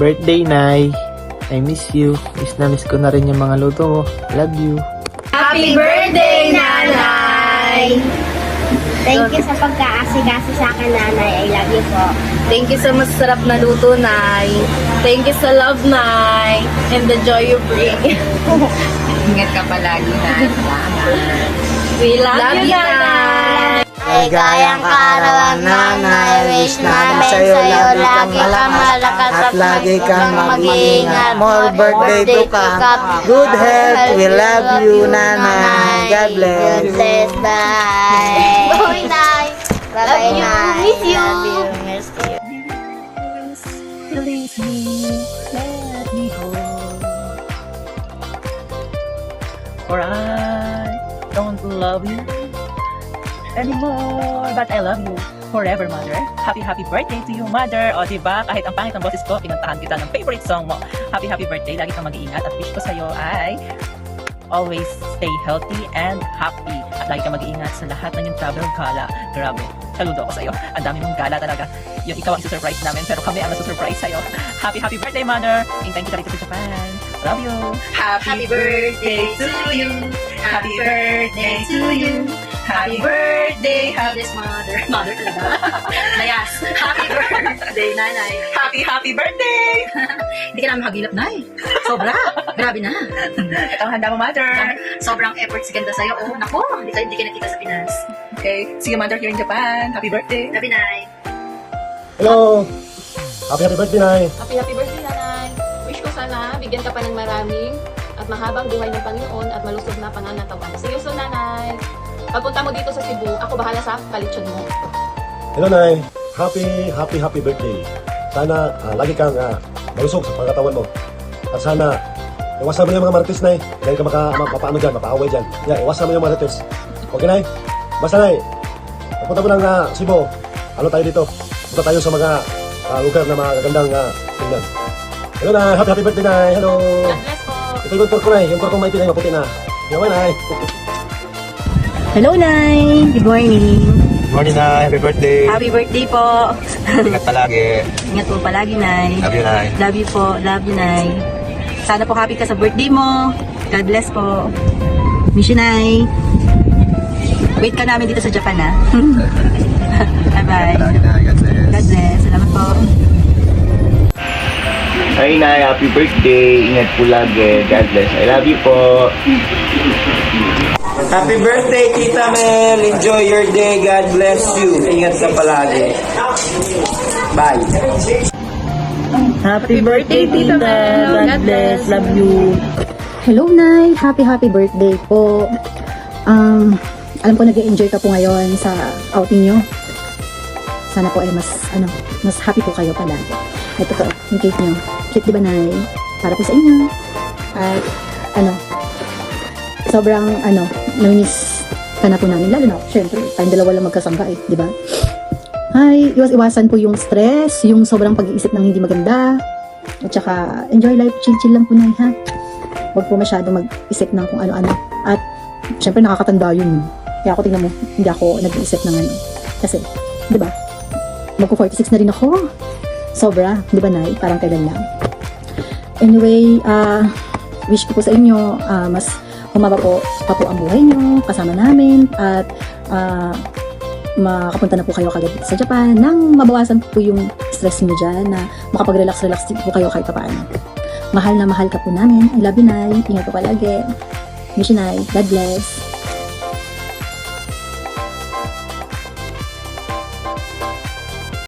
birthday, Nay. I miss you. Miss ko na rin yung mga luto mo. Love you. Happy birthday, Nanay! Thank you sa pagkaasi-kasi sa akin, Nanay. I love you po. Thank you sa masarap na luto, Nay. Thank you sa love, Nay. And the joy you bring. Ingat ka palagi, Nay. We love you, Nanay. Ligayang kaarawan, Nanay. Wish namin sa'yo lagi kang malakas At lagi kang mag-iingat. More More birthday to come. Good health. We love you, Nanay. God bless. God bless. Bye. Bye, Nay. Bye-bye, Nay. Miss you. Love you. Miss you. Release me, let me go. For I don't love you anymore, but I love you forever, Mother. Happy birthday to you, Mother. O diba, kahit ang pangit ng boses ko, pinantahan kita ng favorite song mo. Happy birthday. Lagi kang mag-iingat at wish ko sa'yo ay always stay healthy and happy. At lagi kang mag-iingat sa lahat ng yung travel gala. Grabe, saludo ako sa'yo. Ang dami mong gala talaga. Yung ikaw ang isusurprise namin, pero kami ang nasusurprise sa'yo. Happy birthday, Mother. Hintayin kita dito sa Japan. Love you. Happy birthday to you. Happy birthday to you. Happy birthday, Hades Mother. Mother talaga. Layas. Happy birthday, Nanay. Happy birthday! Hindi ka namin hagilap, Nay. Sobra. Grabe na. Ito ang handa mo, Mother. Sobrang efforts ganda sa'yo. Oh, naku. Hindi ka nakita sa Pinas. Okay. See you, Mother, here in Japan. Happy birthday. Happy Nay. Hello! Happy birthday, Nay! Happy birthday, Nanay! Wish ko sana bigyan ka pa ng maraming at mahabang buhay ng Panginoon at malusog na pangangatawan. See you soon, Nanay! Pagpunta mo dito sa Cebu, ako bahala sa kalitsyon mo. Hello, Nay! Happy birthday! Sana lagi kang malusog sa pangkatawan mo. At sana iwasan mo yung mga marites, Nay. Dahil ka mapaano dyan, mapaaway dyan. Iwasan mo yung marites. Okay, Nay? Basta, Nay, pagpunta mo ng Cebu, ano tayo dito? Punta tayo sa mga lugar na magagandang tingnan. Hello, Nay! Happy birthday, Nay! Hello! God bless po! Ito yung tour ko, Nay. Yung tour ko maitin, maputi na. Okay, Nay! Hello, Nay. Good morning. Good morning, Nay! Happy birthday! Happy birthday po. Ingat palagi! Ingat po palagi, Nay. Love you, Nay! Love you po. Love you, Nay. Sana po happy ka sa birthday mo. God bless po. Miss you, Nay. Wait ka namin dito sa Japan, ha? Bye-bye. God bless. Salamat po. Hi, Nay. Happy birthday. Ingat po lagi. God bless. I love you po. Happy birthday, Tita Mel. Enjoy your day. God bless you. Ingat ka palagi. Bye. Happy birthday, Tita Mel. God bless. Love you. Hello, Nay! Happy birthday po. Alam ko nag-enjoy ka po ngayon sa outing nyo. Sana po ay mas happy po kayo palagi. Ito po, yung cake nyo. Cute, di ba, Nay? Para po sa inyo. At, sobrang, namiss ka na po namin. Lalo na, syempre, tayong dalawa lang magkasangga eh, di ba? Ay, iwasan po yung stress, yung sobrang pag-iisip ng hindi maganda. At saka, enjoy life, chill lang po, Nay, ha? Huwag po masyado mag-isip ng kung ano-ano. At, syempre, nakakatanda yun. Kaya ako, tingnan mo, hindi ako nag-iisip ng ano. Kasi, di ba? Magpo-46 na rin ako. Sobra, di ba, Nay? Parang kailan lang. Anyway, wish ko po sa inyo, mas humaba po ang buhay nyo, kasama namin, at makapunta na po kayo kagad sa Japan nang mabawasan po yung stress nyo dyan, na makapag-relax po kayo kahit paano. Mahal na mahal ka po namin. I love you, Nay. Ingat po palagi. Miss you, Nay. God bless.